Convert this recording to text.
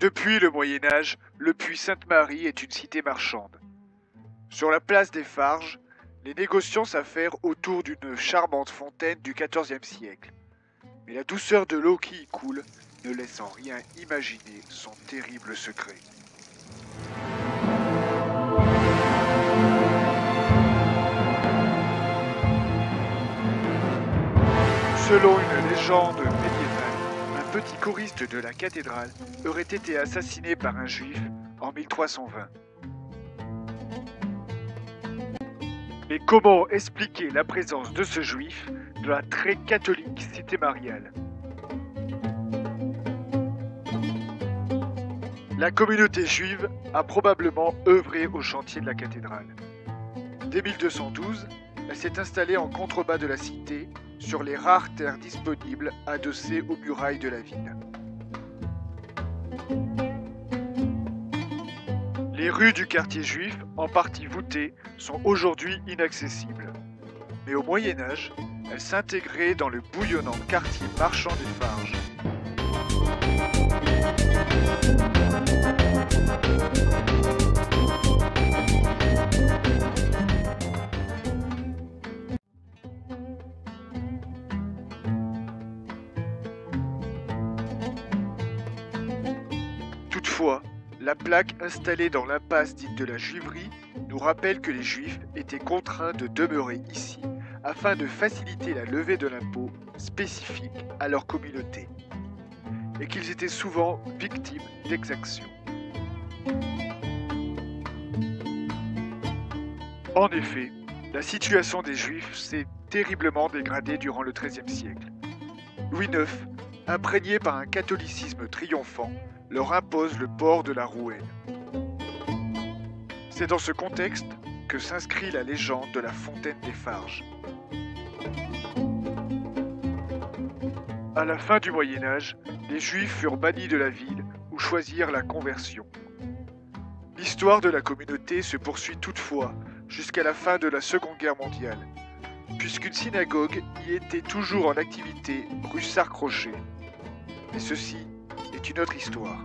Depuis le Moyen Âge, le puits Sainte-Marie est une cité marchande. Sur la place des Farges, les négociants s'affairent autour d'une charmante fontaine du XIVe siècle. Mais la douceur de l'eau qui y coule ne laisse en rien imaginer son terrible secret. Selon une légende médiévale, un petit choriste de la cathédrale aurait été assassiné par un juif en 1320. Mais comment expliquer la présence de ce juif dans la très catholique cité mariale? La communauté juive a probablement œuvré au chantier de la cathédrale. Dès 1212, elle s'est installée en contrebas de la cité, sur les rares terres disponibles adossées aux murailles de la ville. Les rues du quartier juif, en partie voûtées, sont aujourd'hui inaccessibles. Mais au Moyen Âge, elles s'intégraient dans le bouillonnant quartier marchand des Farges. Toutefois, la plaque installée dans l'impasse dite de la Juiverie nous rappelle que les Juifs étaient contraints de demeurer ici afin de faciliter la levée de l'impôt spécifique à leur communauté et qu'ils étaient souvent victimes d'exactions. En effet, la situation des Juifs s'est terriblement dégradée durant le XIIIe siècle. Louis IX, imprégné par un catholicisme triomphant, leur impose le port de la rouelle. C'est dans ce contexte que s'inscrit la légende de la fontaine des Farges. À la fin du Moyen Âge, les Juifs furent bannis de la ville ou choisirent la conversion. L'histoire de la communauté se poursuit toutefois jusqu'à la fin de la Seconde Guerre mondiale, puisqu'une synagogue y était toujours en activité rue Sarcrochet. Mais ceci est une autre histoire.